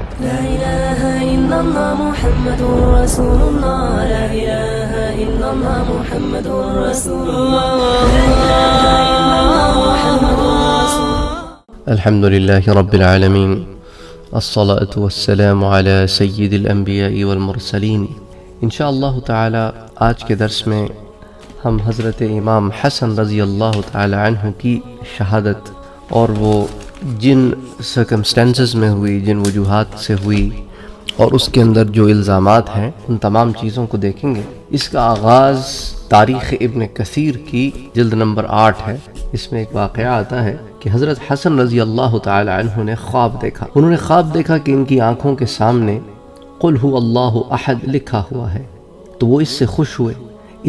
لا إله إلا الله محمد رسول الله لا إله إلا الله محمد رسول الله لا إله إلا الله محمد رسول الله. الحمد لله رب العالمين الصلاة والسلام على سید الانبیاء والمرسلین. انشاءاللہ تعالی آج کے درس میں ہم حضرت امام حسن رضی اللہ تعالی عنہ کی شہادت اور وہ جن سرکمسٹانسز میں ہوئی، جن وجوہات سے ہوئی اور اس کے اندر جو الزامات ہیں، ان تمام چیزوں کو دیکھیں گے. اس کا آغاز تاریخ ابن کثیر کی جلد نمبر 8 ہے. اس میں ایک واقعہ آتا ہے کہ حضرت حسن رضی اللہ تعالی عنہ نے خواب دیکھا. انہوں نے خواب دیکھا کہ ان کی آنکھوں کے سامنے قل هو اللہ احد لکھا ہوا ہے، تو وہ اس سے خوش ہوئے.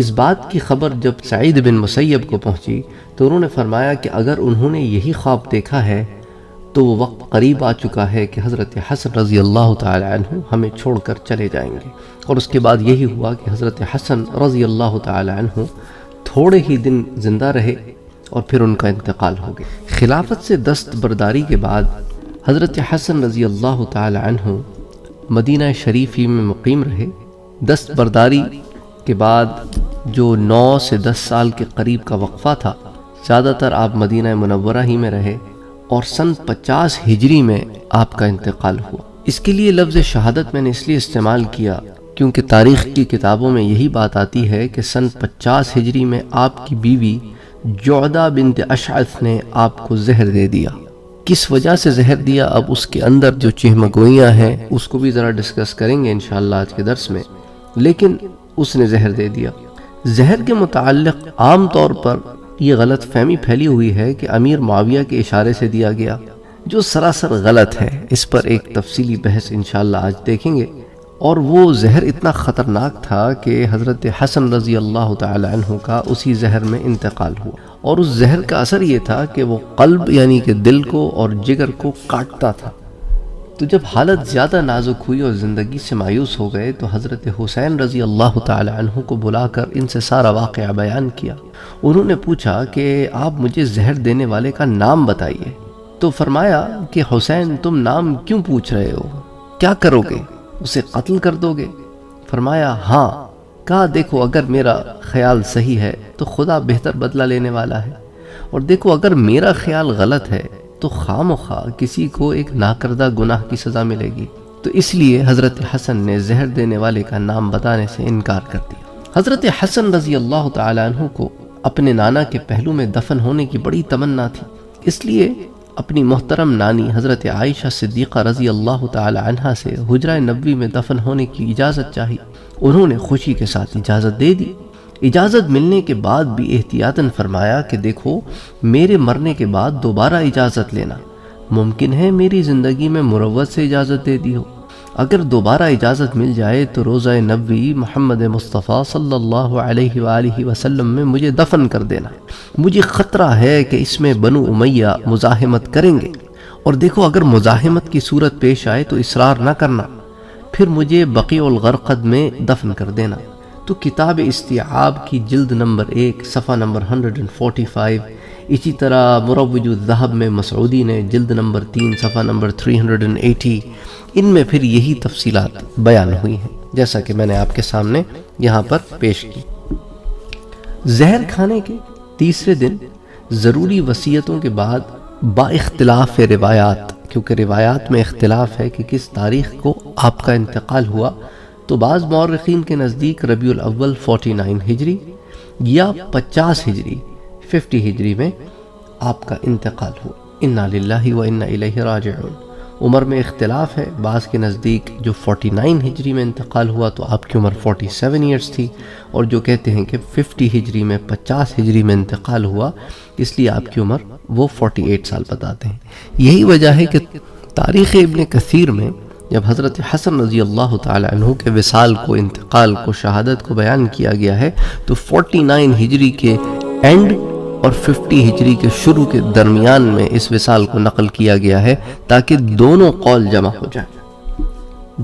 اس بات کی خبر جب سعید بن مسیب کو پہنچی تو انہوں نے فرمایا کہ اگر انہوں نے یہی خواب دیکھا ہے تو وہ وقت قریب آ چکا ہے کہ حضرت حسن رضی اللہ تعالی عنہ ہمیں چھوڑ کر چلے جائیں گے. اور اس کے بعد یہی ہوا کہ حضرت حسن رضی اللہ تعالی عنہ تھوڑے ہی دن زندہ رہے اور پھر ان کا انتقال ہو گیا. خلافت سے دستبرداری کے بعد حضرت حسن رضی اللہ تعالی عنہ مدینہ شریفی میں مقیم رہے. دستبرداری کے بعد جو 9 سے 10 سال کے قریب کا وقفہ تھا، زیادہ تر آپ مدینہ منورہ ہی میں رہے اور سن 50 ہجری میں آپ کا انتقال ہوا. اس کے لیے لفظ شہادت میں نے اس لیے استعمال کیا کیونکہ تاریخ کی کتابوں میں یہی بات آتی ہے کہ سن 50 ہجری میں آپ کی بیوی جعدہ بنت اشعث نے آپ کو زہر دے دیا. کس وجہ سے زہر دیا، اب اس کے اندر جو چہمگوئیاں ہیں اس کو بھی ذرا ڈسکس کریں گے انشاءاللہ آج کے درس میں. لیکن اس نے زہر دے دیا. زہر کے متعلق عام طور پر یہ غلط فہمی پھیلی ہوئی ہے کہ امیر معاویہ کے اشارے سے دیا گیا، جو سراسر غلط ہے. اس پر ایک تفصیلی بحث انشاءاللہ آج دیکھیں گے. اور وہ زہر اتنا خطرناک تھا کہ حضرت حسن رضی اللہ تعالی عنہ کا اسی زہر میں انتقال ہوا. اور اس زہر کا اثر یہ تھا کہ وہ قلب یعنی کہ دل کو اور جگر کو کاٹتا تھا. تو جب حالت زیادہ نازک ہوئی اور زندگی سے مایوس ہو گئے تو حضرت حسین رضی اللہ تعالی عنہ کو بلا کر ان سے سارا واقعہ بیان کیا. انہوں نے پوچھا کہ آپ مجھے زہر دینے والے کا نام بتائیے. تو فرمایا کہ حسین تم نام کیوں پوچھ رہے ہو، کیا کرو گے، اسے قتل کر دو گے؟ فرمایا ہاں. کہا دیکھو اگر میرا خیال صحیح ہے تو خدا بہتر بدلہ لینے والا ہے، اور دیکھو اگر میرا خیال غلط ہے تو خواہ مخواہ کسی کو ایک ناکردہ گناہ کی سزا ملے گی. تو اس لیے حضرت حسن نے زہر دینے والے کا نام بتانے سے انکار کر دیا. حضرت حسن رضی اللہ تعالی عنہ کو اپنے نانا کے پہلو میں دفن ہونے کی بڑی تمنا تھی. اس لیے اپنی محترم نانی حضرت عائشہ صدیقہ رضی اللہ تعالی عنہا سے حجرہ نبوی میں دفن ہونے کی اجازت چاہی. انہوں نے خوشی کے ساتھ اجازت دے دی. اجازت ملنے کے بعد بھی احتیاطاً فرمایا کہ دیکھو میرے مرنے کے بعد دوبارہ اجازت لینا، ممکن ہے میری زندگی میں مروت سے اجازت دے دی ہو. اگر دوبارہ اجازت مل جائے تو روضہ نبوی محمد مصطفیٰ صلی اللہ علیہ وآلہ وسلم میں مجھے دفن کر دینا. مجھے خطرہ ہے کہ اس میں بنو امیہ مزاحمت کریں گے، اور دیکھو اگر مزاحمت کی صورت پیش آئے تو اصرار نہ کرنا، پھر مجھے بقیع الغرقد میں دفن کر دینا. تو کتاب استیعاب کی جلد نمبر 1 صفحہ نمبر 145، اسی طرح مروج الذہب میں مسعودی نے جلد نمبر 3 صفحہ نمبر 380، ان میں پھر یہی تفصیلات بیان ہوئی ہیں جیسا کہ میں نے آپ کے سامنے یہاں پر پیش کی. زہر کھانے کے تیسرے دن ضروری وصیتوں کے بعد با اختلاف روایات، کیونکہ روایات میں اختلاف ہے کہ کس تاریخ کو آپ کا انتقال ہوا، تو بعض مورخین کے نزدیک ربیع الاول 49 ہجری یا 50 ہجری 50 ہجری میں آپ کا انتقال ہوا. انا للہ و انا الیہ راجعون. عمر میں اختلاف ہے، بعض کے نزدیک جو 49 ہجری میں انتقال ہوا تو آپ کی عمر 47 ایئرز تھی، اور جو کہتے ہیں کہ 50 ہجری میں 50 ہجری میں انتقال ہوا اس لیے آپ کی عمر وہ 48 سال بتاتے ہیں. یہی وجہ ہے کہ تاریخ ابن کثیر میں جب حضرت حسن رضی اللہ تعالی عنہ کے وصال کو، انتقال کو، شہادت کو بیان کیا گیا ہے تو 49 ہجری کے اینڈ اور 50 ہجری کے شروع کے درمیان میں اس وصال کو نقل کیا گیا ہے تاکہ دونوں قول جمع ہو جائیں.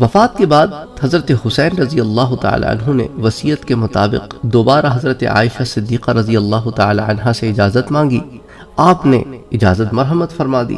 وفات کے بعد حضرت حسین رضی اللہ تعالی عنہ نے وصیت کے مطابق دوبارہ حضرت عائشہ صدیقہ رضی اللہ تعالی عنہا سے اجازت مانگی. آپ نے اجازت مرحمت فرما دی.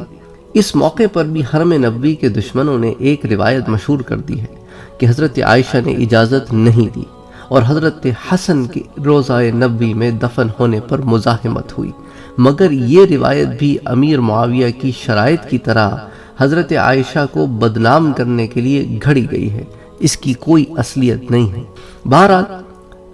اس موقع پر بھی حرم نبوی کے دشمنوں نے ایک روایت مشہور کر دی ہے کہ حضرت عائشہ نے اجازت نہیں دی اور حضرت حسن کی روضہ نبوی میں دفن ہونے پر مزاحمت ہوئی، مگر یہ روایت بھی امیر معاویہ کی شرائط کی طرح حضرت عائشہ کو بدنام کرنے کے لیے گھڑی گئی ہے، اس کی کوئی اصلیت نہیں ہے۔ بہرحال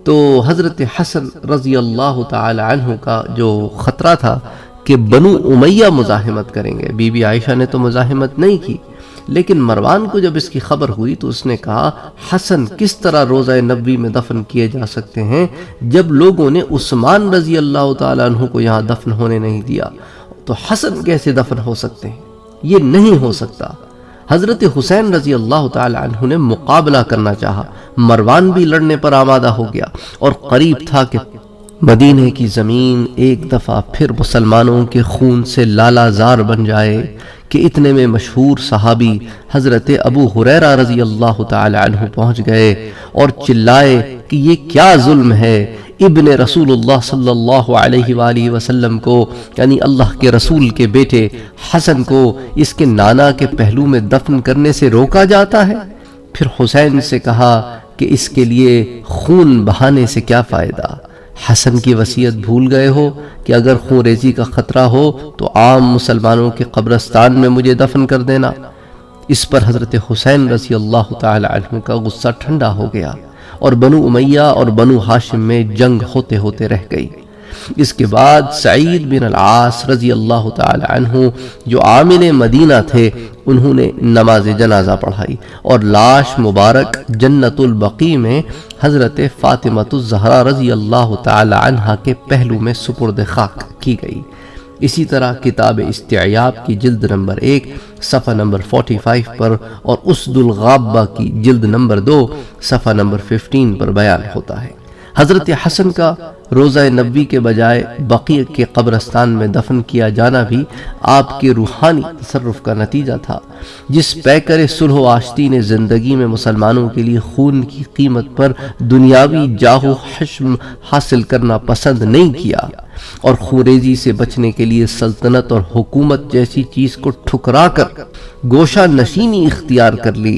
تو حضرت حسن رضی اللہ تعالی عنہ کا جو خطرہ تھا کہ بنو امیہ مزاحمت کریں گے، بی بی عائشہ نے تو مزاحمت نہیں کی، لیکن مروان کو جب اس کی خبر ہوئی تو اس نے کہا حسن کس طرح روضہ نبوی میں دفن کیے جا سکتے ہیں جب لوگوں نے عثمان رضی اللہ تعالیٰ عنہ کو یہاں دفن ہونے نہیں دیا، تو حسن کیسے دفن ہو سکتے ہیں؟ یہ نہیں ہو سکتا۔ حضرت حسین رضی اللہ تعالیٰ عنہ نے مقابلہ کرنا چاہا، مروان بھی لڑنے پر آمادہ ہو گیا اور قریب تھا کہ مدینے کی زمین ایک دفعہ پھر مسلمانوں کے خون سے لالا زار بن جائے کہ اتنے میں مشہور صحابی حضرت ابو ہریرہ رضی اللہ تعالی عنہ پہنچ گئے اور چلائے کہ یہ کیا ظلم ہے، ابن رسول اللہ صلی اللہ علیہ وآلہ وسلم کو، یعنی اللہ کے رسول کے بیٹے حسن کو اس کے نانا کے پہلو میں دفن کرنے سے روکا جاتا ہے۔ پھر حسین سے کہا کہ اس کے لیے خون بہانے سے کیا فائدہ؟ حسن کی وصیت بھول گئے ہو کہ اگر خون ریزی کا خطرہ ہو تو عام مسلمانوں کے قبرستان میں مجھے دفن کر دینا۔ اس پر حضرت حسین رضی اللہ تعالی عنہ کا غصہ ٹھنڈا ہو گیا اور بنو امیہ اور بنو ہاشم میں جنگ ہوتے ہوتے رہ گئی۔ اس کے بعد سعید بن العاص رضی اللہ تعالی عنہ جو عامل مدینہ تھے، انہوں نے نماز جنازہ پڑھائی اور لاش مبارک جنت البقیع میں حضرت فاطمہ الزہرا رضی اللہ تعالی عنہا کے پہلو میں سپرد خاک کی گئی۔ اسی طرح کتاب استعیاب کی جلد نمبر 1 صفحہ نمبر 45 پر اور اسد الغابہ کی جلد نمبر 2 صفحہ نمبر 15 پر بیان ہوتا ہے۔ حضرت حسن کا روضہ نبوی کے بجائے بقیع کے قبرستان میں دفن کیا جانا بھی آپ کے روحانی تصرف کا نتیجہ تھا، جس پیکر صلح و آشتی نے زندگی میں مسلمانوں کے لیے خون کی قیمت پر دنیاوی جاہ و حشم حاصل کرنا پسند نہیں کیا اور خوریزی سے بچنے کے لیے سلطنت اور حکومت جیسی چیز کو ٹھکرا کر گوشہ نشینی اختیار کر لی،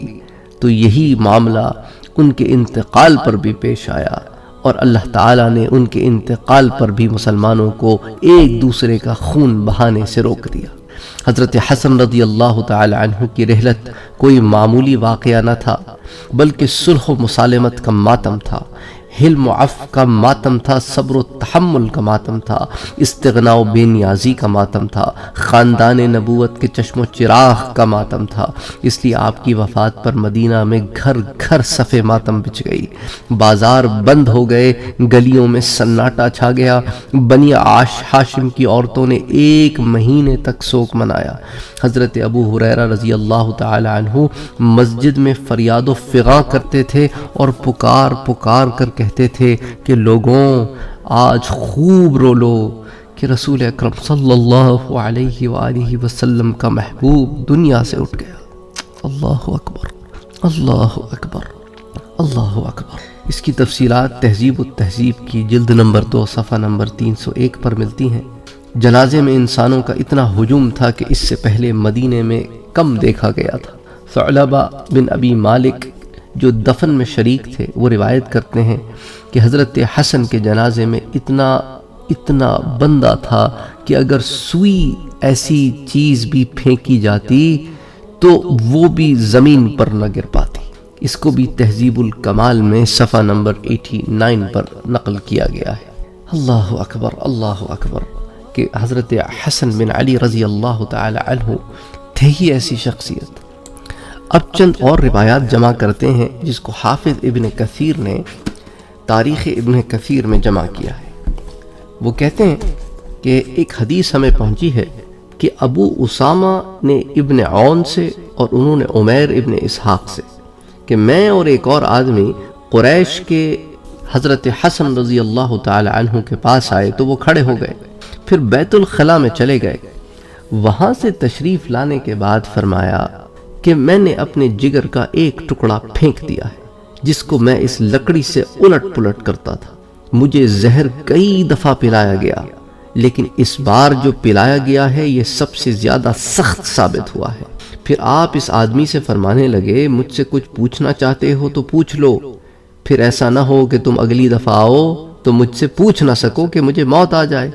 تو یہی معاملہ ان کے انتقال پر بھی پیش آیا اور اللہ تعالیٰ نے ان کے انتقال پر بھی مسلمانوں کو ایک دوسرے کا خون بہانے سے روک دیا۔ حضرت حسن رضی اللہ تعالی عنہ کی رحلت کوئی معمولی واقعہ نہ تھا، بلکہ صلح و مسالمت کا ماتم تھا، حلم و عفو کا ماتم تھا، صبر و تحمل کا ماتم تھا، استغنا و بے نیازی کا ماتم تھا، خاندان نبوت کے چشم و چراغ کا ماتم تھا۔ اس لیے آپ کی وفات پر مدینہ میں گھر گھر صف ماتم بچھ گئی، بازار بند ہو گئے، گلیوں میں سناٹا چھا گیا۔ بنی ہاشم کی عورتوں نے 1 مہینے تک سوگ منایا۔ حضرت ابو ہریرہ رضی اللہ تعالی عنہ مسجد میں فریاد و فغاں کرتے تھے اور پکار پکار کر کہتے تھے کہ لوگوں آج خوب رو لو کہ رسول اکرم صلی اللہ علیہ وآلہ وسلم کا محبوب دنیا سے اٹھ گیا۔ اللہ اکبر، اللہ اکبر، اللہ اکبر۔ اس کی تفصیلات تہذیب التہذیب کی جلد نمبر 2 صفحہ نمبر 301 پر ملتی ہیں۔ جنازے میں انسانوں کا اتنا ہجوم تھا کہ اس سے پہلے مدینے میں کم دیکھا گیا تھا۔ ثعلبہ بن ابی مالک جو دفن میں شریک تھے، وہ روایت کرتے ہیں کہ حضرت حسن کے جنازے میں اتنا بندہ تھا کہ اگر سوئی ایسی چیز بھی پھینکی جاتی تو وہ بھی زمین پر نہ گر پاتی۔ اس کو بھی تہذیب الکمال میں صفحہ نمبر 89 پر نقل کیا گیا ہے۔ اللہ اکبر، اللہ اکبر، کہ حضرت حسن بن علی رضی اللہ تعالی عنہ تھے ہی ایسی شخصیت۔ اب چند اور روایات جمع کرتے ہیں جس کو حافظ ابن کثیر نے تاریخ ابن کثیر میں جمع کیا ہے۔ وہ کہتے ہیں کہ ایک حدیث ہمیں پہنچی ہے کہ ابو اسامہ نے ابن عون سے اور انہوں نے عمیر ابن اسحاق سے کہ میں اور ایک اور آدمی قریش کے حضرت حسن رضی اللہ تعالی عنہ کے پاس آئے تو وہ کھڑے ہو گئے، پھر بیت الخلاء میں چلے گئے۔ وہاں سے تشریف لانے کے بعد فرمایا کہ میں نے اپنے جگر کا ایک ٹکڑا پھینک دیا ہے جس کو میں اس لکڑی سے الٹ پلٹ کرتا تھا۔ مجھے زہر کئی دفعہ پلایا گیا لیکن اس بار جو پلایا گیا ہے یہ سب سے زیادہ سخت ثابت ہوا ہے۔ پھر آپ اس آدمی سے فرمانے لگے مجھ سے کچھ پوچھنا چاہتے ہو تو پوچھ لو، پھر ایسا نہ ہو کہ تم اگلی دفعہ آؤ تو مجھ سے پوچھ نہ سکو کہ مجھے موت آ جائے۔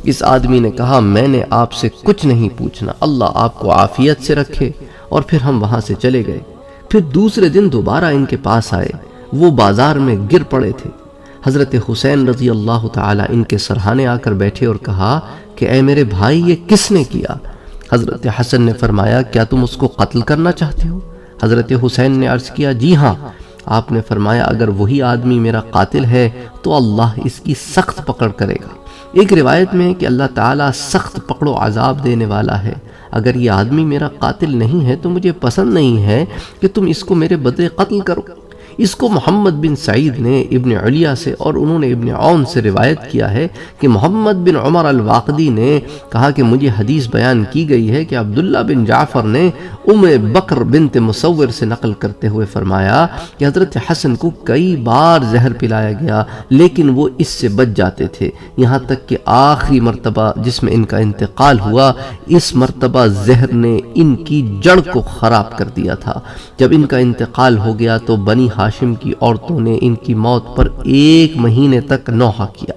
اس آدمی نے کہا میں نے آپ سے کچھ نہیں پوچھنا، اللہ آپ کو عافیت سے رکھے، اور پھر ہم وہاں سے چلے گئے۔ پھر دوسرے دن دوبارہ ان کے پاس آئے، وہ بازار میں گر پڑے تھے۔ حضرت حسین رضی اللہ تعالی ان کے سرہانے آ کر بیٹھے اور کہا کہ اے میرے بھائی یہ کس نے کیا؟ حضرت حسن نے فرمایا کیا تم اس کو قتل کرنا چاہتے ہو؟ حضرت حسین نے عرض کیا جی ہاں۔ آپ نے فرمایا اگر وہی آدمی میرا قاتل ہے تو اللہ اس کی سخت پکڑ کرے گا۔ ایک روایت میں ہے کہ اللہ تعالیٰ سخت پکڑ و عذاب دینے والا ہے، اگر یہ آدمی میرا قاتل نہیں ہے تو مجھے پسند نہیں ہے کہ تم اس کو میرے بدلے قتل کرو۔ اس کو محمد بن سعید نے ابن علیہ سے اور انہوں نے ابن عون سے روایت کیا ہے کہ محمد بن عمر الواقدی نے کہا کہ مجھے حدیث بیان کی گئی ہے کہ عبداللہ بن جعفر نے ام بکر بنت مصور سے نقل کرتے ہوئے فرمایا کہ حضرت حسن کو کئی بار زہر پلایا گیا لیکن وہ اس سے بچ جاتے تھے، یہاں تک کہ آخری مرتبہ جس میں ان کا انتقال ہوا اس مرتبہ زہر نے ان کی جڑ کو خراب کر دیا تھا۔ جب ان کا انتقال ہو گیا تو بنی ہاشم کی عورتوں نے ان کی موت پر 1 مہینے تک نوحہ کیا۔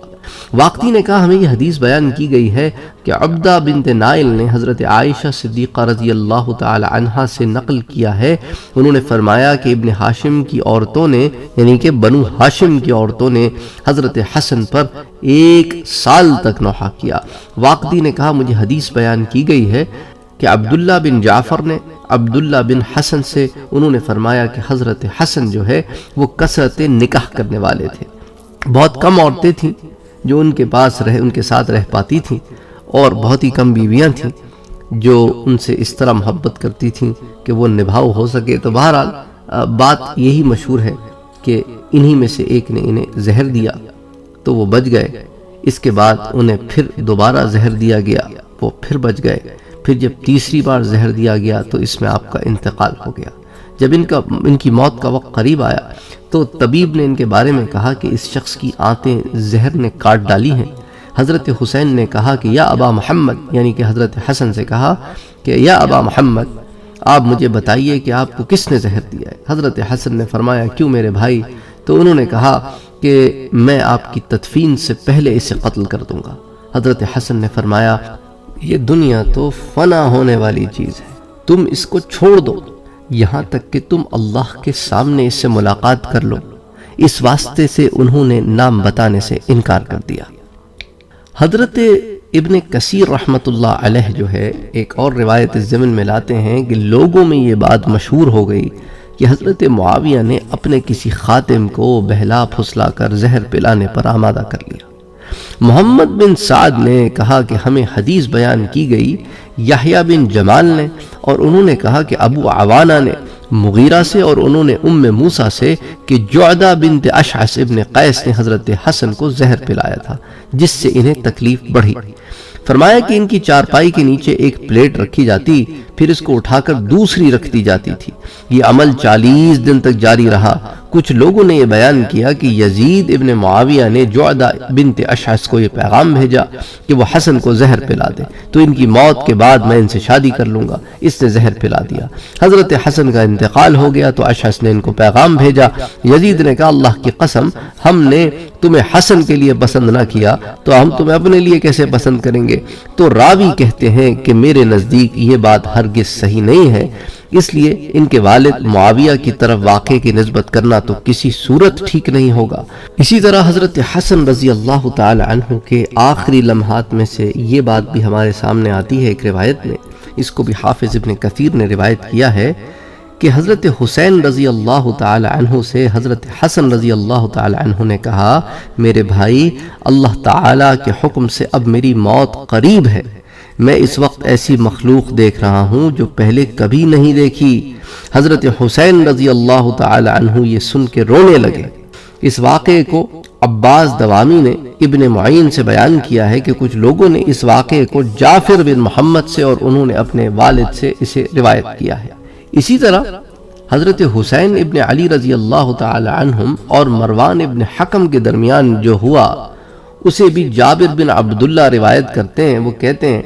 واقعی نے کہا ہمیں یہ حدیث بیان کی گئی ہے کہ عبدہ بنت نائل نے حضرت عائشہ صدیقہ رضی اللہ تعالی عنہا سے نقل کیا ہے، انہوں نے فرمایا کہ ابن ہاشم کی عورتوں نے یعنی کہ بنو ہاشم کی عورتوں نے حضرت حسن پر 1 سال تک نوحہ کیا۔ واقعی نے کہا مجھے حدیث بیان کی گئی ہے کہ عبداللہ بن جعفر نے عبداللہ بن حسن سے انہوں نے فرمایا کہ حضرت حسن جو ہے وہ کثرت نکاح کرنے والے تھے، بہت کم عورتیں تھیں جو ان کے ساتھ رہ پاتی تھیں، اور بہت ہی کم بیویاں تھیں جو ان سے اس طرح محبت کرتی تھیں کہ وہ نبھاؤ ہو سکے۔ تو بہرحال بات یہی مشہور ہے کہ انہی میں سے ایک نے انہیں زہر دیا تو وہ بچ گئے، اس کے بعد انہیں پھر دوبارہ زہر دیا گیا، وہ پھر بچ گئے، پھر جب تیسری بار زہر دیا گیا تو اس میں آپ کا انتقال ہو گیا۔ جب ان کی موت کا وقت قریب آیا تو طبیب نے ان کے بارے میں کہا کہ اس شخص کی آنتیں زہر نے کاٹ ڈالی ہیں۔ حضرت حسین نے کہا کہ یا ابا محمد، یعنی کہ حضرت حسن سے کہا کہ یا ابا محمد آپ مجھے بتائیے کہ آپ کو کس نے زہر دیا ہے؟ حضرت حسن نے فرمایا کیوں میرے بھائی؟ تو انہوں نے کہا کہ میں آپ کی تدفین سے پہلے اسے قتل کر دوں گا۔ حضرت حسن نے فرمایا یہ دنیا تو فنا ہونے والی چیز ہے، تم اس کو چھوڑ دو یہاں تک کہ تم اللہ کے سامنے اس سے ملاقات کر لو۔ اس واسطے سے انہوں نے نام بتانے سے انکار کر دیا۔ حضرت ابن کثیر رحمت اللہ علیہ جو ہے ایک اور روایت اس ضمن میں لاتے ہیں کہ لوگوں میں یہ بات مشہور ہو گئی کہ حضرت معاویہ نے اپنے کسی خادم کو بہلا پھسلا کر زہر پلانے پر آمادہ کر لیا۔ محمد بن سعد نے کہا کہ ہمیں حدیث بیان کی گئی یحییٰ بن جمال نے، اور انہوں نے کہا کہ ابو عوانہ نے مغیرہ سے، اور انہوں نے ام موسیٰ سے کہ جعدہ بنت اشعث ابن قیس نے حضرت حسن کو زہر پلایا تھا جس سے انہیں تکلیف بڑھی۔ فرمایا کہ ان کی چارپائی کے نیچے ایک پلیٹ رکھی جاتی، پھر اس کو اٹھا کر دوسری رکھ دی جاتی تھی۔ یہ عمل 40 دن تک جاری رہا۔ کچھ لوگوں نے یہ بیان کیا کہ یزید ابن معاویہ نے جعدہ بنت اشعث کو یہ پیغام بھیجا کہ وہ حسن کو زہر پلا دے تو ان کی موت کے بعد میں ان سے شادی کر لوں گا۔ اس نے زہر پلا دیا۔ حضرت حسن کا انتقال ہو گیا تو اشعث نے ان کو پیغام بھیجا۔ یزید نے کہا اللہ کی قسم ہم نے تمہیں حسن کے لیے پسند نہ کیا تو ہم تمہیں اپنے لیے کیسے پسند کریں گے؟ تو راوی کہتے ہیں کہ میرے نزدیک یہ بات ہرگز صحیح نہیں ہے، اس لیے ان کے والد معاویہ کی طرف واقعے کی نسبت کرنا تو کسی صورت ٹھیک نہیں ہوگا۔ اسی طرح حضرت حسن رضی اللہ تعالی عنہ کے آخری لمحات میں سے یہ بات بھی ہمارے سامنے آتی ہے ایک روایت میں، اس کو بھی حافظ ابن کثیر نے روایت کیا ہے کہ حضرت حسین رضی اللہ تعالی عنہ سے حضرت حسن رضی اللہ تعالی عنہ نے کہا میرے بھائی اللہ تعالی کے حکم سے اب میری موت قریب ہے، میں اس وقت ایسی مخلوق دیکھ رہا ہوں جو پہلے کبھی نہیں دیکھی۔ حضرت حسین رضی اللہ تعالی عنہ یہ سن کے رونے لگے۔ اس واقعے کو عباس دوامی نے ابن معین سے بیان کیا ہے کہ کچھ لوگوں نے اس واقعے کو جعفر بن محمد سے اور انہوں نے اپنے والد سے اسے روایت کیا ہے۔ اسی طرح حضرت حسین ابن علی رضی اللہ تعالی عنہم اور مروان ابن حکم کے درمیان جو ہوا اسے بھی جابر بن عبداللہ روایت کرتے ہیں، وہ کہتے ہیں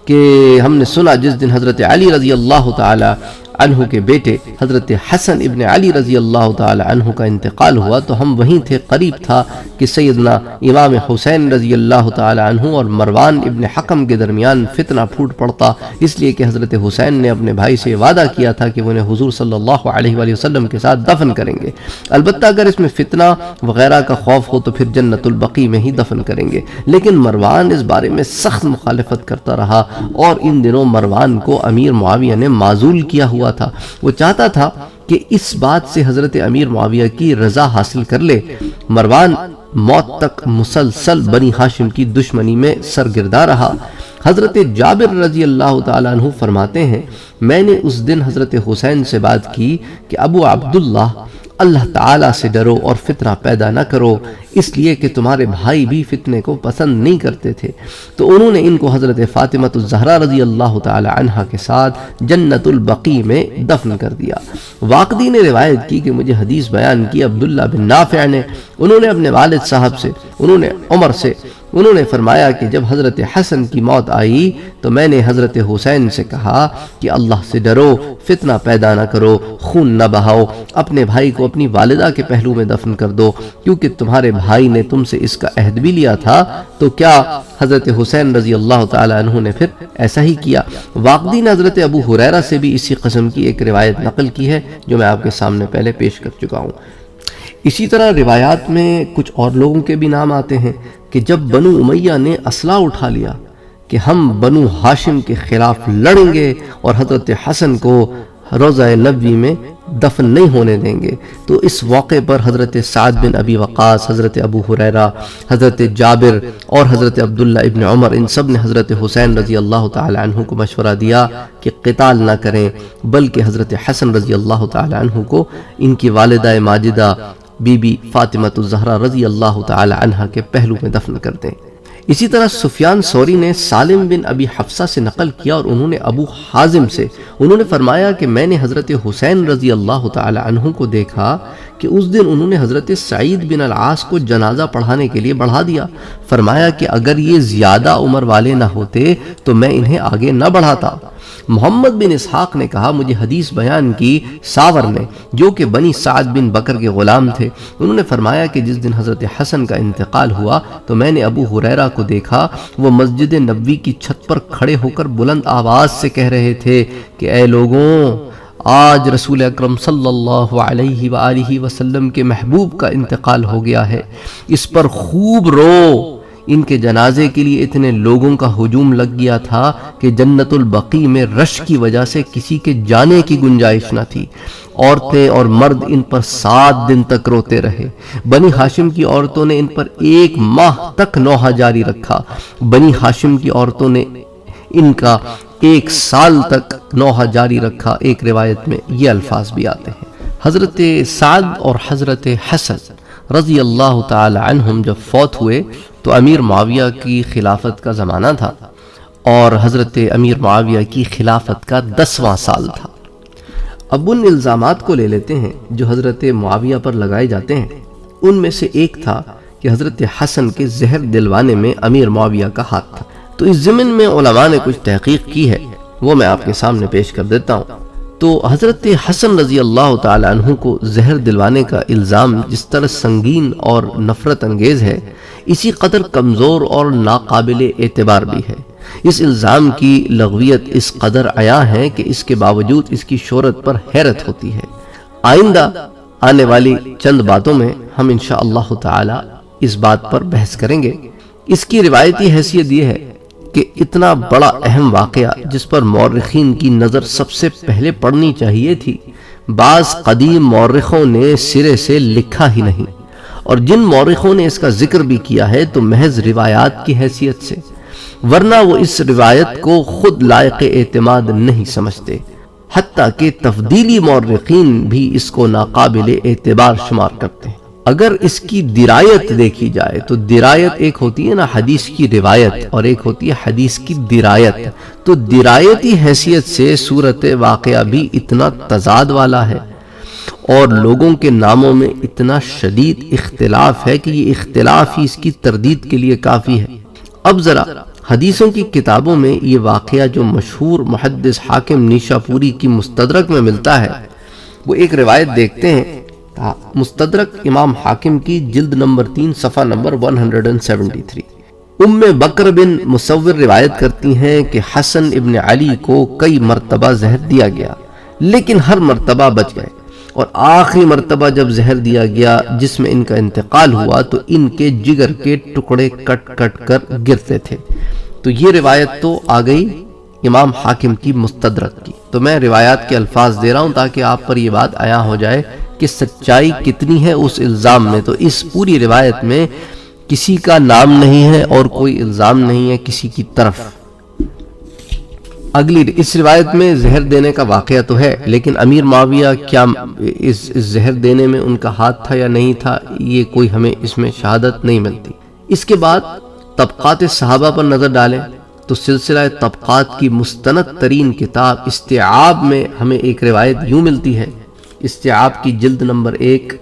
کہ ہم نے سنا جس دن حضرت علی رضی اللہ تعالی عنہ کے بیٹے حضرت حسن ابن علی رضی اللہ تعالی عنہ کا انتقال ہوا تو ہم وہیں تھے، قریب تھا کہ سیدنا امام حسین رضی اللہ تعالی عنہ اور مروان ابن حکم کے درمیان فتنہ پھوٹ پڑتا، اس لیے کہ حضرت حسین نے اپنے بھائی سے وعدہ کیا تھا کہ وہ انہیں حضور صلی اللہ علیہ وآلہ وسلم کے ساتھ دفن کریں گے، البتہ اگر اس میں فتنہ وغیرہ کا خوف ہو تو پھر جنت البقیع میں ہی دفن کریں گے۔ لیکن مروان اس بارے میں سخت مخالفت کرتا رہا، اور ان دنوں مروان کو امیر معاویہ نے معزول کیا ہوا تھا۔ وہ چاہتا تھا کہ اس بات سے حضرت امیر معاویہ کی رضا حاصل کر لے۔ مروان موت تک مسلسل بنی ہاشم کی دشمنی میں سرگرداں رہا۔ حضرت جابر رضی اللہ تعالیٰ عنہ فرماتے ہیں، میں نے اس دن حضرت حسین سے بات کی کہ ابو عبداللہ، اللہ تعالیٰ سے ڈرو اور فتنہ پیدا نہ کرو، اس لیے کہ تمہارے بھائی بھی فتنے کو پسند نہیں کرتے تھے۔ تو انہوں نے ان کو حضرت فاطمہ الزہرا رضی اللہ تعالی عنہا کے ساتھ جنت البقیع میں دفن کر دیا۔ واقدی نے روایت کی کہ مجھے حدیث بیان کی عبداللہ بن نافع نے، انہوں نے اپنے والد صاحب سے، انہوں نے عمر سے، انہوں نے فرمایا کہ جب حضرت حسن کی موت آئی تو میں نے حضرت حسین سے کہا کہ اللہ سے ڈرو، فتنہ پیدا نہ کرو، خون نہ بہاؤ، اپنے بھائی کو اپنی والدہ کے پہلو میں دفن کر دو، کیونکہ تمہارے بھائی نے تم سے اس کا عہد بھی لیا تھا۔ تو کیا حضرت حسین رضی اللہ تعالی عنہ نے پھر ایسا ہی کیا؟ واقدی نے حضرت ابو ہریرہ سے بھی اسی قسم کی ایک روایت نقل کی ہے جو میں آپ کے سامنے پہلے پیش کر چکا ہوں۔ اسی طرح روایات میں کچھ اور لوگوں کے بھی نام آتے ہیں کہ جب بنو امیہ نے اسلحہ اٹھا لیا کہ ہم بنو ہاشم کے خلاف لڑیں گے اور حضرت حسن کو روضہ نبوی میں دفن نہیں ہونے دیں گے، تو اس موقع پر حضرت سعد بن ابی وقاص، حضرت ابو ہریرہ، حضرت جابر اور حضرت عبداللہ ابن عمر، ان سب نے حضرت حسین رضی اللہ تعالی عنہ کو مشورہ دیا کہ قتال نہ کریں، بلکہ حضرت حسن رضی اللہ تعالی عنہ کو ان کی والدہ ماجدہ بی بی فاطمہ الزہرا رضی اللہ تعالی عنہ کے پہلو میں دفن کر دیں۔ اسی طرح سفیان ثوری نے سالم بن ابی حفصہ سے نقل کیا اور انہوں نے ابو حازم سے، انہوں نے فرمایا کہ میں نے حضرت حسین رضی اللہ تعالی عنہ کو دیکھا کہ اس دن انہوں نے حضرت سعید بن العاص کو جنازہ پڑھانے کے لیے بڑھا دیا، فرمایا کہ اگر یہ زیادہ عمر والے نہ ہوتے تو میں انہیں آگے نہ بڑھاتا۔ محمد بن اسحاق نے کہا مجھے حدیث بیان کی ساور نے، جو کہ بنی سعد بن بکر کے غلام تھے، انہوں نے فرمایا کہ جس دن حضرت حسن کا انتقال ہوا تو میں نے ابو ہریرہ کو دیکھا، وہ مسجد نبوی کی چھت پر کھڑے ہو کر بلند آواز سے کہہ رہے تھے کہ اے لوگوں، آج رسول اکرم صلی اللہ علیہ وآلہ وسلم کے محبوب کا انتقال ہو گیا ہے، اس پر خوب رو۔ ان کے جنازے کے لیے اتنے لوگوں کا ہجوم لگ گیا تھا کہ جنت البقیع میں رش کی وجہ سے کسی کے جانے کی گنجائش نہ تھی۔ عورتیں اور مرد ان پر 7 دن تک روتے رہے۔ بنی ہاشم کی عورتوں نے ان پر 1 ماہ تک نوحہ جاری رکھا۔ بنی ہاشم کی عورتوں نے ان کا 1 سال تک نوحہ جاری رکھا۔ ایک روایت میں یہ الفاظ بھی آتے ہیں۔ حضرت سعد اور حضرت حسن رضی اللہ تعالی عنہم جب فوت ہوئے تو امیر معاویہ کی خلافت کا زمانہ تھا اور حضرت امیر معاویہ کی خلافت کا 10واں سال تھا۔ اب ان الزامات کو لے لیتے ہیں جو حضرت معاویہ پر لگائے جاتے ہیں۔ ان میں سے ایک تھا کہ حضرت حسن کے زہر دلوانے میں امیر معاویہ کا ہاتھ تھا۔ تو اس ضمن میں علماء نے کچھ تحقیق کی ہے، وہ میں آپ کے سامنے پیش کر دیتا ہوں۔ تو حضرت حسن رضی اللہ تعالی عنہ کو زہر دلوانے کا الزام جس طرح سنگین اور نفرت انگیز ہے، اسی قدر کمزور اور ناقابل اعتبار بھی ہے۔ اس الزام کی لغویت اس قدر عیاں ہے کہ اس کے باوجود اس کی شہرت پر حیرت ہوتی ہے۔ آئندہ آنے والی چند باتوں میں ہم انشاءاللہ تعالی اس بات پر بحث کریں گے۔ اس کی روایتی حیثیت یہ ہے کہ اتنا بڑا اہم واقعہ جس پر مورخین کی نظر سب سے پہلے پڑنی چاہیے تھی، بعض قدیم مورخوں نے سرے سے لکھا ہی نہیں، اور جن مورخوں نے اس کا ذکر بھی کیا ہے تو محض روایات کی حیثیت سے، ورنہ وہ اس روایت کو خود لائق اعتماد نہیں سمجھتے، حتیٰ کہ تفضیلی مورخین بھی اس کو ناقابل اعتبار شمار کرتے ہیں۔ اگر اس کی درایت دیکھی جائے تو درایت ایک ہوتی ہے نا حدیث کی روایت، اور ایک ہوتی ہے حدیث کی درایت، تو درایتی حیثیت سے صورت واقعہ بھی اتنا تضاد والا ہے، اور لوگوں کے ناموں میں اتنا شدید اختلاف ہے کہ یہ اختلاف ہی اس کی تردید کے لیے کافی ہے۔ اب ذرا حدیثوں کی کتابوں میں یہ واقعہ جو مشہور محدث حاکم نیشاپوری کی مستدرک میں ملتا ہے، وہ ایک روایت دیکھتے ہیں۔ مستدرک امام حاکم کی جلد نمبر 3 صفحہ نمبر 173۔ ام بکر بن مصور روایت کرتی ہیں کہ حسن ابن علی کو کئی مرتبہ زہر دیا گیا، لیکن ہر مرتبہ بچ گئے، اور آخری مرتبہ جب زہر دیا گیا جس میں ان کا انتقال ہوا تو ان کے جگر کے ٹکڑے کٹ کٹ کر گرتے تھے۔ تو یہ روایت تو آ گئی امام حاکم کی مستدرک کی۔ تو میں روایات کے الفاظ دے رہا ہوں تاکہ آپ پر یہ بات عیاں ہو جائے کہ سچائی کتنی ہے اس الزام میں۔ تو اس پوری روایت میں کسی کا نام نہیں ہے اور کوئی الزام نہیں ہے کسی کی طرف۔ اگلی اس روایت میں زہر دینے کا واقعہ تو ہے، لیکن امیر معاویہ کیا اس زہر دینے میں ان کا ہاتھ تھا یا نہیں تھا، یہ کوئی ہمیں اس میں شہادت نہیں ملتی۔ اس کے بعد طبقات صحابہ پر نظر ڈالیں تو سلسلہ طبقات کی مستند ترین کتاب استیعاب میں ہمیں ایک روایت یوں ملتی ہے۔ استیعاب کی جلد نمبر 1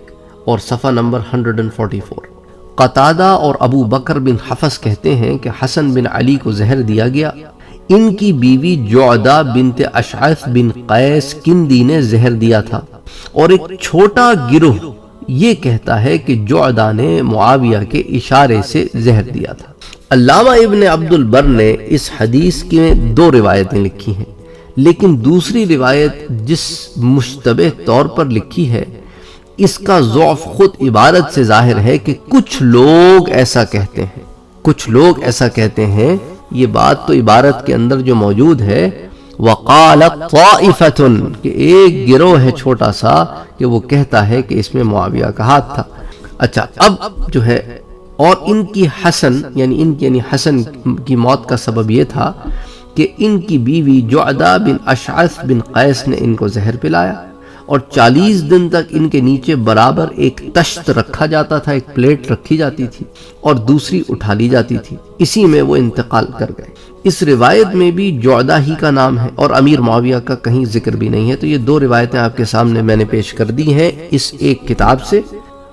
اور صفحہ نمبر 144۔ قتادہ اور ابو بکر بن حفص کہتے ہیں کہ حسن بن علی کو زہر دیا گیا۔ ان کی بیوی جعدہ بنت اشعث بن قیس کندی نے زہر دیا تھا، اور ایک چھوٹا گروہ یہ کہتا ہے کہ جعدہ نے معاویہ کے اشارے سے زہر دیا تھا۔ علامہ ابن عبد البر نے اس حدیث کی 2 روایتیں لکھی ہیں، لیکن دوسری روایت جس مشتبہ طور پر لکھی ہے اس کا ضعف خود عبارت سے ظاہر ہے کہ کچھ لوگ ایسا کہتے ہیں۔ یہ بات تو عبارت کے اندر جو موجود ہے وقالت طائفۃ، کہ ایک گروہ ہے چھوٹا سا کہ وہ کہتا ہے کہ اس میں معاویہ کا ہاتھ تھا۔ اچھا، اب جو ہے اور ان کی حسن یعنی حسن کی موت کا سبب یہ تھا کہ ان کی بیوی جعدہ بن اشعث بن قیس نے ان کو زہر پلایا، اور 40 دن تک ان کے نیچے برابر ایک تشت رکھا جاتا تھا، ایک پلیٹ رکھی جاتی تھی اور دوسری اٹھا لی جاتی تھی، اسی میں وہ انتقال کر گئے۔ اس روایت میں بھی جعدہ ہی کا نام ہے اور امیر معاویہ کا کہیں ذکر بھی نہیں ہے۔ تو یہ 2 روایتیں آپ کے سامنے میں نے پیش کر دی ہیں اس ایک کتاب سے۔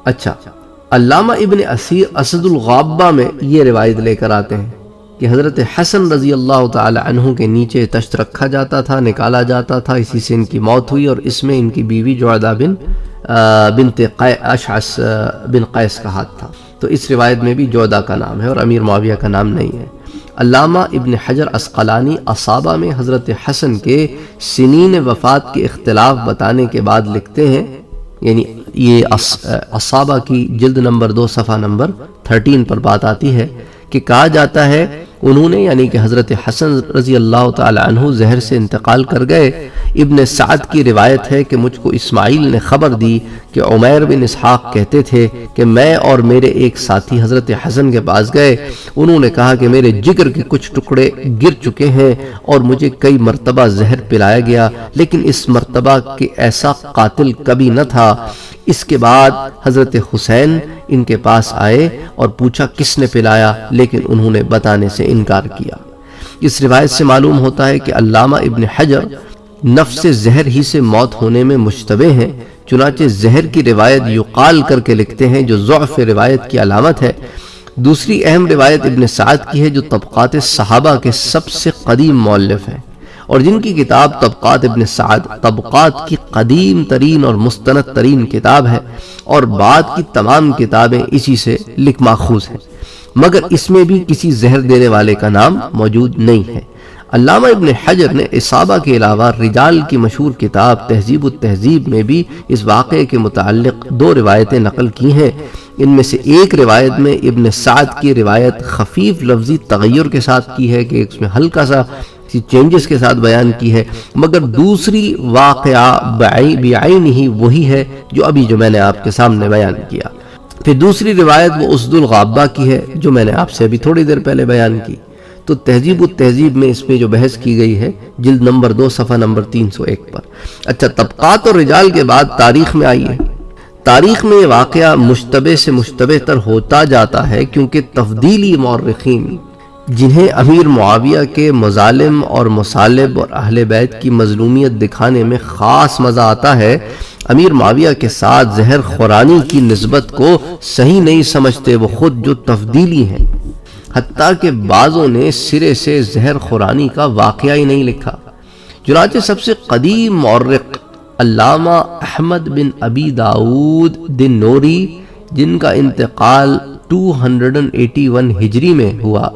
اچھا، علامہ ابن اسیر اسد الغابہ میں یہ روایت لے کر آتے ہیں کہ حضرت حسن رضی اللہ تعالی عنہ کے نیچے تشت رکھا جاتا تھا، نکالا جاتا تھا، اسی سے ان کی موت ہوئی، اور اس میں ان کی بیوی جعدہ بنت اشعث بن قیس کا ہاتھ تھا۔ تو اس روایت میں بھی جعدہ کا نام ہے اور امیر معاویہ کا نام نہیں ہے۔ علامہ ابن حجر عسقلانی اصابہ میں حضرت حسن کے سنین وفات کے اختلاف بتانے کے بعد لکھتے ہیں، یعنی یہ اصابہ کی جلد نمبر 2 صفحہ نمبر 13 پر بات آتی ہے کہ کہا جاتا ہے انہوں نے یعنی کہ حضرت حسن رضی اللہ تعالی عنہ زہر سے انتقال کر گئے۔ ابن سعد کی روایت ہے کہ مجھ کو اسماعیل نے خبر دی کہ عمیر بن اسحاق کہتے تھے کہ میں اور میرے ایک ساتھی حضرت حسن کے پاس گئے، انہوں نے کہا کہ میرے جگر کے کچھ ٹکڑے گر چکے ہیں اور مجھے کئی مرتبہ زہر پلایا گیا، لیکن اس مرتبہ کے ایسا قاتل کبھی نہ تھا۔ اس کے بعد حضرت حسین ان کے پاس آئے اور پوچھا کس نے پلایا، لیکن انہوں نے بتانے سے انکار کیا۔ اس روایت سے معلوم ہوتا ہے کہ علامہ ابن حجر نفس زہر ہی سے موت ہونے میں مشتبہ ہیں، چنانچہ زہر کی روایت یقال کر کے لکھتے ہیں، جو ضعف روایت کی علامت ہے۔ دوسری اہم روایت ابن سعد کی ہے جو طبقات صحابہ کے سب سے قدیم مؤلف ہیں، اور جن کی کتاب طبقات ابن سعد طبقات کی قدیم ترین اور مستند ترین کتاب ہے، اور بعد کی تمام کتابیں اسی سے ماخوذ ہیں، مگر اس میں بھی کسی زہر دینے والے کا نام موجود نہیں ہے۔ علامہ ابن حجر نے اصابہ کے علاوہ رجال کی مشہور کتاب تہذیب التہذیب میں بھی اس واقعے کے متعلق 2 روایتیں نقل کی ہیں۔ ان میں سے ایک روایت میں ابن سعد کی روایت خفیف لفظی تغیر کے ساتھ کی ہے کہ اس میں ہلکا سا چینجز کے ساتھ بیان کی ہے، مگر دوسری واقعہ بعین ہی وہی ہے جو میں نے آپ کے سامنے بیان کیا۔ پھر دوسری روایت وہ اسد الغابہ کی ہے جو میں نے آپ سے ابھی تھوڑی دیر پہلے بیان کی۔ تو تہذیب التہذیب میں اس میں جو بحث کی گئی ہے جلد نمبر 2 صفحہ نمبر 301 پر۔ اچھا، طبقات اور رجال کے بعد تاریخ میں آئی ہے۔ تاریخ میں یہ واقعہ مشتبہ سے مشتبہ تر ہوتا جاتا ہے، کیونکہ تفضیلی مورخین جنہیں امیر معاویہ کے مظالم اور مصالب اور اہل بیت کی مظلومیت دکھانے میں خاص مزہ آتا ہے، امیر معاویہ کے ساتھ زہر خورانی کی نسبت کو صحیح نہیں سمجھتے، وہ خود جو تفضیلی ہیں، حتیٰ کہ بعضوں نے سرے سے زہر خورانی کا واقعہ ہی نہیں لکھا۔ چنانچہ سب سے قدیم مورخ علامہ احمد بن ابی داؤد دنوری، جن کا انتقال 281 ہجری میں ہوا،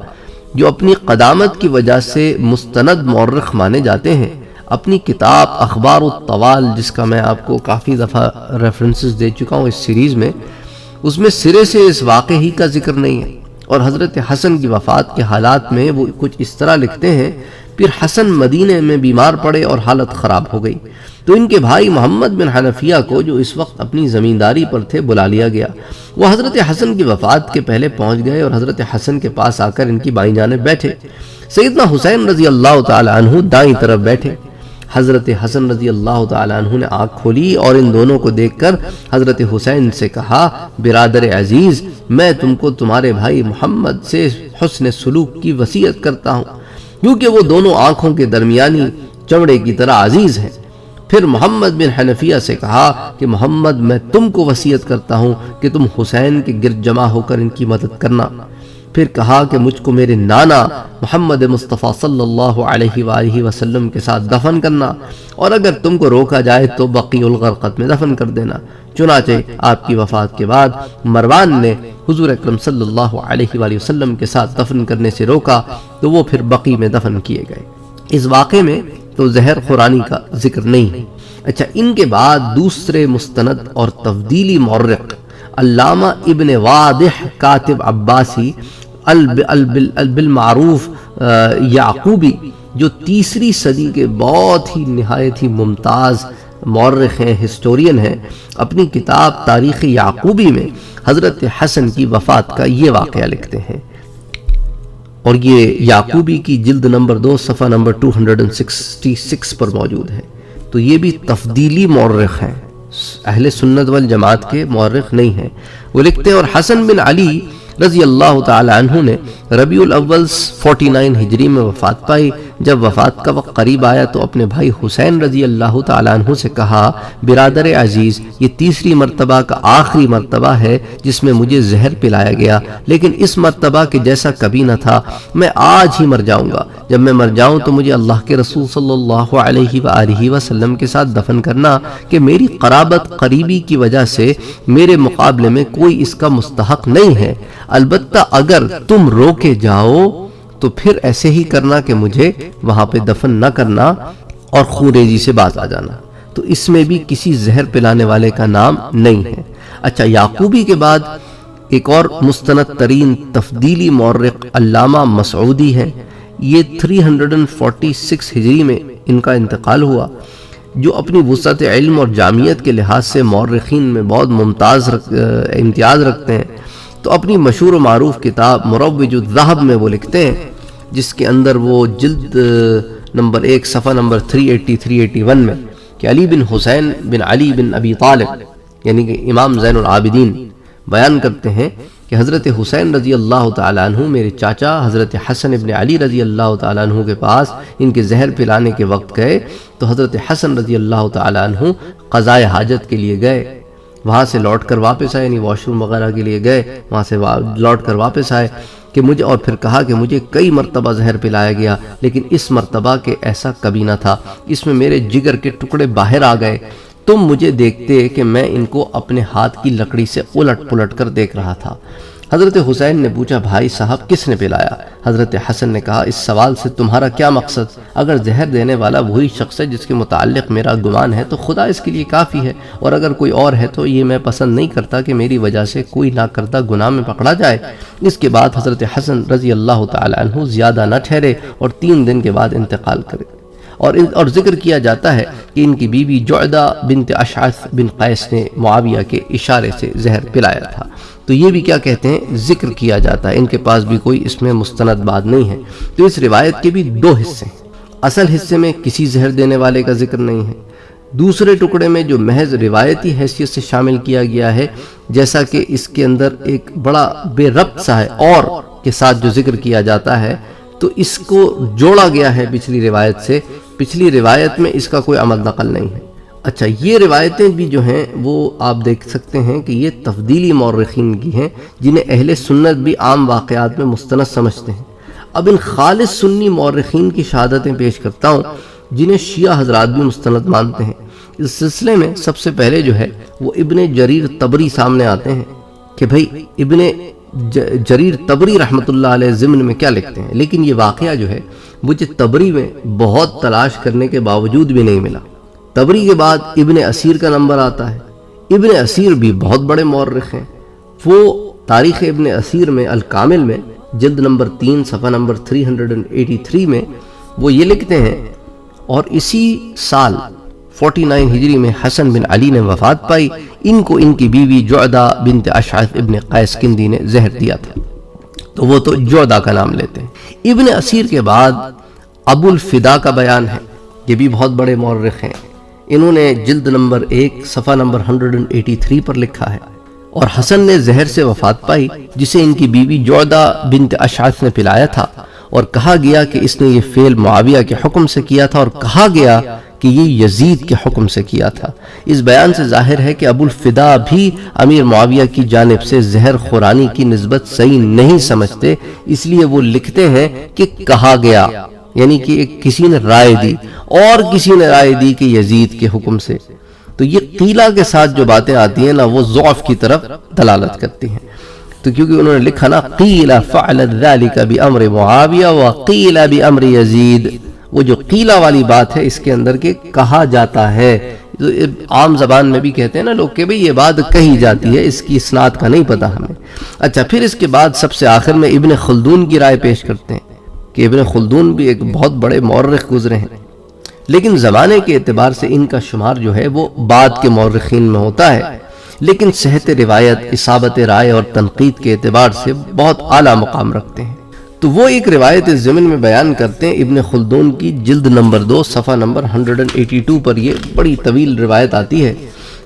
جو اپنی قدامت کی وجہ سے مستند مورخ مانے جاتے ہیں، اپنی کتاب اخبار الطوال، جس کا میں آپ کو کافی دفعہ ریفرنسز دے چکا ہوں اس سیریز میں، اس میں سرے سے اس واقعے ہی کا ذکر نہیں ہے۔ اور حضرت حسن کی وفات کے حالات میں وہ کچھ اس طرح لکھتے ہیں، پھر حسن مدینے میں بیمار پڑے اور حالت خراب ہو گئی، تو ان کے بھائی محمد بن حنفیہ کو، جو اس وقت اپنی زمینداری پر تھے، بلا لیا گیا۔ وہ حضرت حسن کی وفات کے پہلے پہنچ گئے اور حضرت حسن کے پاس آ کر ان کی بائیں جانب بیٹھے۔ سیدنا حسین رضی اللہ تعالی عنہ دائیں طرف بیٹھے۔ حضرت حسن رضی اللہ تعالی عنہ نے آنکھ کھولی اور ان دونوں کو دیکھ کر حضرت حسین سے کہا، برادر عزیز، میں تم کو تمہارے بھائی محمد سے حسن سلوک کی وصیت کرتا ہوں، کیونکہ وہ دونوں آنکھوں کے درمیانی چمڑے کی طرح عزیز ہیں۔ پھر محمد بن حنفیہ سے کہا کہ محمد، میں تم کو وصیت کرتا ہوں کہ تم حسین کے گرد جمع ہو کر ان کی مدد کرنا۔ پھر کہا کہ مجھ کو میرے نانا محمد مصطفیٰ صلی اللہ علیہ وآلہ وسلم کے ساتھ دفن کرنا، اور اگر تم کو روکا جائے تو بقیع الغرقد میں دفن کر دینا۔ چنانچہ آپ کی وفات کے بعد مروان نے حضور اکرم صلی اللہ علیہ وآلہ وسلم کے ساتھ دفن کرنے سے روکا، تو وہ پھر بقیع میں دفن کیے گئے۔ اس واقعے میں تو زہر خورانی کا ذکر نہیں ہے۔ اچھا، ان کے بعد دوسرے مستند اور تفضیلی مورخ علامہ ابن واضح کاتب عباسی بالمعروف یعقوبی، جو تیسری صدی کے بہت ہی نہایت ہی ممتاز مورخ ہیں، ہسٹورین ہیں، اپنی کتاب تاریخ یعقوبی میں حضرت حسن کی وفات کا یہ واقعہ لکھتے ہیں، اور یہ یعقوبی کی جلد نمبر 2 صفحہ نمبر 266 پر موجود ہے۔ تو یہ بھی تفضیلی مورخ ہیں، اہل سنت والجماعت کے مورخ نہیں ہیں۔ وہ لکھتے ہیں، اور حسن بن علی رضی اللہ تعالی عنہ نے ربیع الاول 49 ہجری میں وفات پائی۔ جب وفات کا وقت قریب آیا تو اپنے بھائی حسین رضی اللہ تعالی عنہ سے کہا، برادر عزیز، یہ تیسری مرتبہ کا آخری مرتبہ ہے جس میں مجھے زہر پلایا گیا، لیکن اس مرتبہ کے جیسا کبھی نہ تھا۔ میں آج ہی مر جاؤں گا۔ جب میں مر جاؤں تو مجھے اللہ کے رسول صلی اللہ علیہ وآلہ وسلم کے ساتھ دفن کرنا، کہ میری قرابت قریبی کی وجہ سے میرے مقابلے میں کوئی اس کا مستحق نہیں ہے۔ البتہ اگر تم روکے جاؤ تو پھر ایسے ہی کرنا کہ مجھے وہاں پہ دفن نہ کرنا اور خون ریزی سے باز آ جانا۔ تو اس میں بھی کسی زہر پلانے والے کا نام نہیں ہے۔ اچھا، یعقوبی کے بعد ایک اور مستند ترین تفضیلی مورخ علامہ مسعودی ہے۔ یہ 346 ہجری میں ان کا انتقال ہوا، جو اپنی وسعت علم اور جامعیت کے لحاظ سے مورخین میں بہت امتیاز رکھتے ہیں۔ تو اپنی مشہور و معروف کتاب مروج الذہب میں وہ لکھتے ہیں، جس کے اندر وہ جلد نمبر 1 صفحہ نمبر 380-381 میں، کہ علی بن حسین بن علی بن ابی طالب، یعنی کہ امام زین العابدین، بیان کرتے ہیں کہ حضرت حسین رضی اللہ تعالیٰ عنہ میرے چاچا حضرت حسن ابن علی رضی اللہ تعالیٰ عنہ کے پاس ان کے زہر پلانے کے وقت گئے، تو حضرت حسن رضی اللہ تعالیٰ عنہ قضائے حاجت کے لیے گئے، وہاں سے لوٹ کر واپس آئے، یعنی واش روم وغیرہ کے لیے گئے، وہاں سے لوٹ کر واپس آئے کہ مجھے، اور پھر کہا کہ مجھے کئی مرتبہ زہر پلایا گیا، لیکن اس مرتبہ کے ایسا کبھی نہ تھا، اس میں میرے جگر کے ٹکڑے باہر آ گئے۔ تم مجھے دیکھتے کہ میں ان کو اپنے ہاتھ کی لکڑی سے الٹ پلٹ کر دیکھ رہا تھا۔ حضرت حسین نے پوچھا، بھائی صاحب کس نے پلایا؟ حضرت حسن نے کہا، اس سوال سے تمہارا کیا مقصد؟ اگر زہر دینے والا وہی شخص ہے جس کے متعلق میرا گمان ہے تو خدا اس کے لیے کافی ہے، اور اگر کوئی اور ہے تو یہ میں پسند نہیں کرتا کہ میری وجہ سے کوئی نہ کردہ گناہ میں پکڑا جائے۔ اس کے بعد حضرت حسن رضی اللہ تعالی عنہ زیادہ نہ ٹھہرے اور 3 دن کے بعد انتقال کرے، اور ذکر کیا جاتا ہے کہ ان کی بیوی جعدہ بنت اشعث بن قیس نے معاویہ کے اشارے سے زہر پلایا تھا۔ تو یہ بھی کیا کہتے ہیں، ذکر کیا جاتا ہے، ان کے پاس بھی کوئی اس میں مستند بات نہیں ہے۔ تو اس روایت کے بھی 2 حصے ہیں۔ اصل حصے میں کسی زہر دینے والے کا ذکر نہیں ہے، دوسرے ٹکڑے میں جو محض روایتی حیثیت سے شامل کیا گیا ہے، جیسا کہ اس کے اندر ایک بڑا بے ربط سا ہے اور کے ساتھ جو ذکر کیا جاتا ہے، تو اس کو جوڑا گیا ہے پچھلی روایت سے۔ پچھلی روایت میں اس کا کوئی عمل نقل نہیں ہے۔ اچھا، یہ روایتیں بھی جو ہیں وہ آپ دیکھ سکتے ہیں کہ یہ تفضیلی مورخین کی ہیں جنہیں اہل سنت بھی عام واقعات میں مستند سمجھتے ہیں۔ اب ان خالص سنی مورخین کی شہادتیں پیش کرتا ہوں جنہیں شیعہ حضرات بھی مستند مانتے ہیں۔ اس سلسلے میں سب سے پہلے جو ہے وہ ابن جریر طبری سامنے آتے ہیں کہ بھئی ابن جریر طبری رحمۃ اللہ علیہ ضمن میں کیا لکھتے ہیں، لیکن یہ واقعہ جو ہے مجھے طبری میں بہت تلاش کرنے کے باوجود بھی نہیں ملا۔ طبری کے بعد ابن اسیر کا نمبر آتا ہے۔ ابن اسیر بھی بہت بڑے مورخ ہیں۔ وہ تاریخ ابن اسیر میں الکامل میں جلد نمبر 3 صفحہ نمبر 383 میں وہ یہ لکھتے ہیں، اور اسی سال 49 ہجری میں حسن بن علی نے وفات پائی، ان کو ان کی بیوی جعدہ بنت اشعث ابن قیس کندی نے زہر دیا تھا، تو وہ تو جعدہ کا نام لیتے ہیں۔ ابن اسیر کے بعد ابو الفدا کا بیان ہے، یہ بھی بہت بڑے مورخ ہیں۔ انہوں نے جلد نمبر 1 صفحہ نمبر 183 پر لکھا ہے، اور حسن نے زہر سے وفات پائی جسے ان کی بیوی جعدہ بنت اشعث نے پلایا تھا، اور کہا گیا کہ اس نے یہ فعل معاویہ کے حکم سے کیا تھا، اور کہا گیا کہ یہ یزید کے حکم سے کیا تھا۔ اس بیان سے ظاہر ہے کہ ابو الفدا بھی امیر معاویہ کی جانب سے زہر خورانی کی نسبت صحیح نہیں سمجھتے، اس لیے وہ لکھتے ہیں کہ کہا گیا، یعنی کہ کسی نے رائے دی، اور کسی نے رائے دی کہ یزید کے حکم سے۔ تو یہ قیلہ کے ساتھ جو باتیں آتی ہیں نا، وہ ضعف کی طرف دلالت کرتی ہیں۔ تو کیونکہ انہوں نے لکھا نا قیل فعلت ذلك بامر معاویہ وقیل بامر یزید، وہ جو قیلہ والی بات ہے اس کے اندر کہ کہا جاتا ہے، عام زبان میں بھی کہتے ہیں نا لوگ کہ بھئی یہ بات کہی جاتی ہے، اس کی اسناد کا نہیں پتا ہمیں۔ اچھا، پھر اس کے بعد سب سے آخر میں ابن خلدون کی رائے پیش کرتے ہیں کہ ابن خلدون بھی ایک بہت بڑے مورخ گزرے ہیں، لیکن زمانے کے اعتبار سے ان کا شمار جو ہے وہ بعد کے مورخین میں ہوتا ہے، لیکن صحت روایت، اصابت رائے اور تنقید کے اعتبار سے بہت اعلیٰ مقام رکھتے ہیں۔ تو وہ ایک روایت ضمن میں بیان کرتے ہیں ابن خلدون کی جلد نمبر 2 صفحہ نمبر 182 پر، یہ بڑی طویل روایت آتی ہے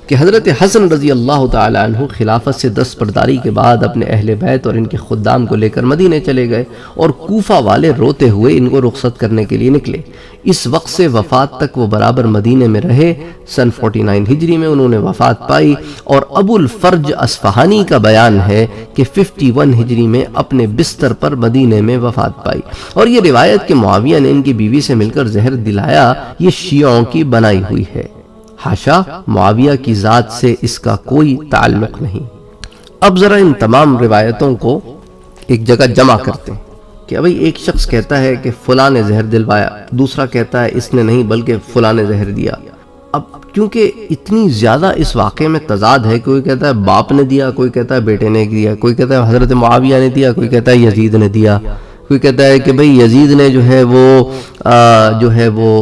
کہ حضرت حسن رضی اللہ تعالی عنہ خلافت سے دستبرداری کے بعد اپنے اہل بیت اور ان کے خدام کو لے کر مدینے چلے گئے، اور کوفہ والے روتے ہوئے ان کو رخصت کرنے کے لیے نکلے۔ اس وقت سے وفات تک وہ برابر مدینے میں رہے۔ سن 49 ہجری میں انہوں نے وفات پائی، اور ابو الفرج اصفہانی کا بیان ہے کہ 51 ہجری میں اپنے بستر پر مدینے میں وفات پائی۔ اور یہ روایت کہ معاویہ نے ان کی بیوی سے مل کر زہر دلایا، یہ شیعوں کی بنائی ہوئی ہے، حاشا معاویہ کی ذات سے اس کا کوئی تعلق نہیں۔ اب ذرا ان تمام روایتوں کو ایک جگہ جمع کرتے ہیں کہ ابھی ایک شخص کہتا ہے کہ فلاں نے زہر دلوایا، دوسرا کہتا ہے اس نے نہیں بلکہ فلاں نے زہر دیا۔ اب کیونکہ اتنی زیادہ اس واقعے میں تضاد ہے، کوئی کہتا ہے باپ نے دیا، کوئی کہتا ہے بیٹے نے دیا، کوئی کہتا ہے حضرت معاویہ نے دیا، کوئی کہتا ہے یزید نے دیا، کوئی کہتا ہے کہ بھئی یزید نے جو ہے وہ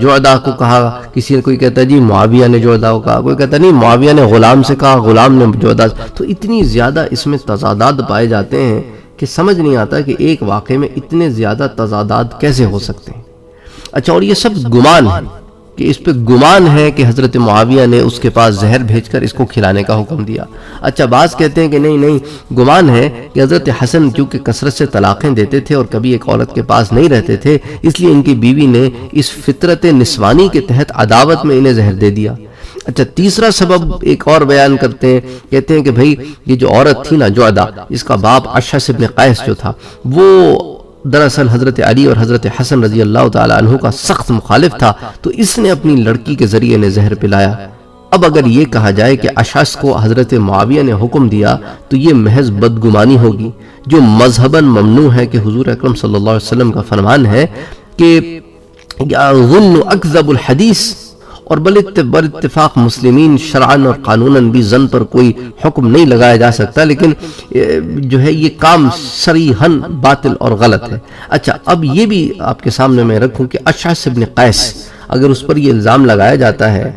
جعدہ کو کہا، کسی نے کوئی کہتا ہے جی معاویہ نے جعدہ کو کہا، کوئی کہتا ہے نہیں معاویہ نے غلام سے کہا، غلام نے جعدہ۔ تو اتنی زیادہ اس میں تضادات پائے جاتے ہیں کہ سمجھ نہیں آتا کہ ایک واقعے میں اتنے زیادہ تضادات کیسے ہو سکتے ہیں۔ اچھا، اور یہ سب گمان ہے کہ اس پہ گمان ہے کہ حضرت معاویہ نے اس کے پاس زہر بھیج کر اس کو کھلانے کا حکم دیا۔ اچھا، بعض کہتے ہیں کہ نہیں گمان ہے کہ حضرت حسن کیونکہ کثرت سے طلاقیں دیتے تھے اور کبھی ایک عورت کے پاس نہیں رہتے تھے، اس لیے ان کی بیوی نے اس فطرت نسوانی کے تحت عداوت میں انہیں زہر دے دیا۔ اچھا، تیسرا سبب ایک اور بیان کرتے ہیں، کہتے ہیں کہ بھئی یہ جو عورت تھی نا جعدہ، اس کا باپ اشعث ابن قیس جو تھا، وہ دراصل حضرت علی اور حضرت حسن رضی اللہ تعالی عنہ کا سخت مخالف تھا، تو اس نے اپنی لڑکی کے ذریعے نے زہر پلایا۔ اب اگر یہ کہا جائے کہ اشعث کو حضرت معاویہ نے حکم دیا تو یہ محض بدگمانی ہوگی، جو مذہباً ممنوع ہے کہ حضور اکرم صلی اللہ علیہ وسلم کا فرمان ہے کہ ظن اکذب الحدیث، اور بل اتفاق مسلمین شرعاً اور قانوناً بھی زن پر کوئی حکم نہیں لگایا جا سکتا، لیکن جو ہے یہ کام صریحاً باطل اور غلط ہے۔ اچھا، اب یہ بھی آپ کے سامنے میں رکھوں کہ اشعث ابن قیس، اگر اس پر یہ الزام لگایا جاتا ہے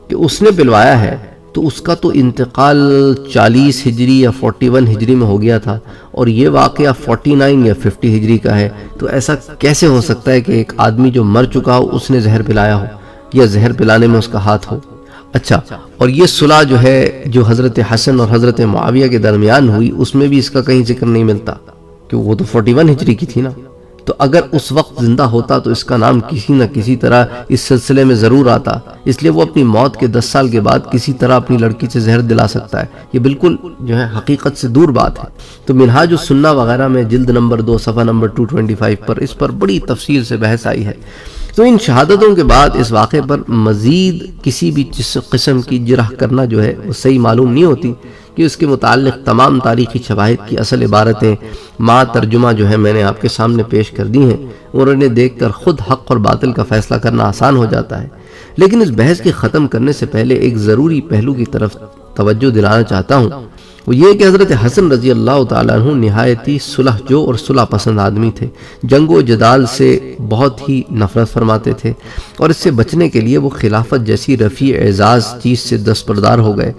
کہ اس نے پلوایا ہے، تو اس کا تو انتقال 40 ہجری یا 41 ہجری میں ہو گیا تھا، اور یہ واقعہ 49 یا 50 ہجری کا ہے، تو ایسا کیسے ہو سکتا ہے کہ ایک آدمی جو مر چکا ہو اس نے زہر پلایا ہو یا زہر پلانے میں اس کا ہاتھ ہو؟ اچھا، اور یہ صلح جو ہے جو حضرت حسن اور حضرت معاویہ کے درمیان ہوئی، اس میں بھی اس کا کہیں ذکر نہیں ملتا، کہ وہ تو 41 ہجری کی تھی نا، تو اگر اس وقت زندہ ہوتا تو اس کا نام کسی نہ کسی طرح اس سلسلے میں ضرور آتا، اس لیے وہ اپنی موت کے 10 سال کے بعد کسی طرح اپنی لڑکی سے زہر دلا سکتا ہے۔ یہ بالکل جو ہے حقیقت سے دور بات ہے۔ تو منہاج السنہ وغیرہ میں جلد نمبر 2 صفحہ نمبر 225 پر اس پر بڑی تفصیل سے بحث آئی ہے۔ تو ان شہادتوں کے بعد اس واقعے پر مزید کسی بھی قسم کی جرح کرنا جو ہے وہ صحیح معلوم نہیں ہوتی، کہ اس کے متعلق تمام تاریخی شواہد کی اصل عبارتیں ما ترجمہ جو ہے میں نے آپ کے سامنے پیش کر دی ہیں، اور انہیں دیکھ کر خود حق اور باطل کا فیصلہ کرنا آسان ہو جاتا ہے۔ لیکن اس بحث کے ختم کرنے سے پہلے ایک ضروری پہلو کی طرف توجہ دلانا چاہتا ہوں، وہ یہ کہ حضرت حسن رضی اللہ تعالیٰ عنہ نہایتی صلح جو اور صلح پسند آدمی تھے، جنگ و جدال سے بہت ہی نفرت فرماتے تھے، اور اس سے بچنے کے لیے وہ خلافت جیسی رفیع اعزاز چیز سے دستبردار ہو گئے۔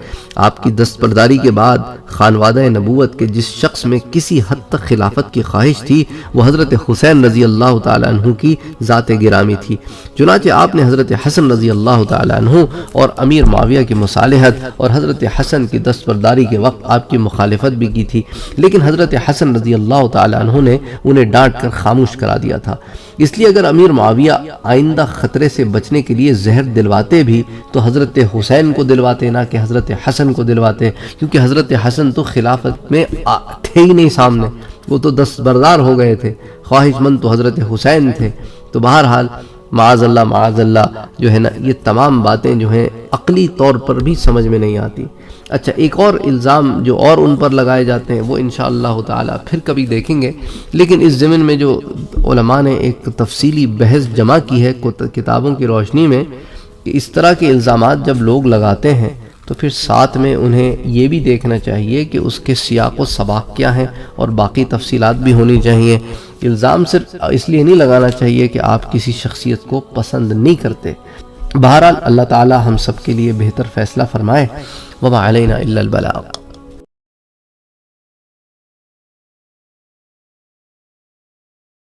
آپ کی دستبرداری کے بعد خانوادہ نبوت کے جس شخص میں کسی حد تک خلافت کی خواہش تھی وہ حضرت حسین رضی اللہ تعالیٰ عنہ کی ذات گرامی تھی۔ چنانچہ آپ نے حضرت حسن رضی اللہ تعالیٰ عنہ اور امیر معاویہ کی مصالحت اور حضرت حسن کی دستبرداری کے وقت آپ کی مخالفت بھی کی تھی، لیکن حضرت حسن رضی اللہ تعالیٰ عنہ نے انہیں ڈانٹ کر خاموش کرا دیا تھا۔ اس لیے اگر امیر معاویہ آئندہ خطرے سے بچنے کے لیے زہر دلواتے بھی تو حضرت حسین کو دلواتے، نہ کہ حضرت حسن کو دلواتے، کیونکہ حضرت حسن تو خلافت میں تھے ہی نہیں سامنے، وہ تو دستبردار ہو گئے تھے، خواہش مند تو حضرت حسین تھے۔ تو بہرحال معاذ اللہ جو ہے نا، یہ تمام باتیں جو ہیں عقلی طور پر بھی سمجھ میں نہیں آتی۔ اچھا، ایک اور الزام جو اور ان پر لگائے جاتے ہیں وہ انشاءاللہ تعالی پھر کبھی دیکھیں گے، لیکن اس ضمن میں جو علماء نے ایک تفصیلی بحث جمع کی ہے کتابوں کی روشنی میں، کہ اس طرح کے الزامات جب لوگ لگاتے ہیں تو پھر ساتھ میں انہیں یہ بھی دیکھنا چاہیے کہ اس کے سیاق و سباق کیا ہیں، اور باقی تفصیلات بھی ہونی چاہیے۔ الزام صرف اس لیے نہیں لگانا چاہیے کہ آپ کسی شخصیت کو پسند نہیں کرتے۔ بہرحال اللہ تعالی ہم سب کے لیے بہتر فیصلہ فرمائے۔ وما علینا الا البلاغ۔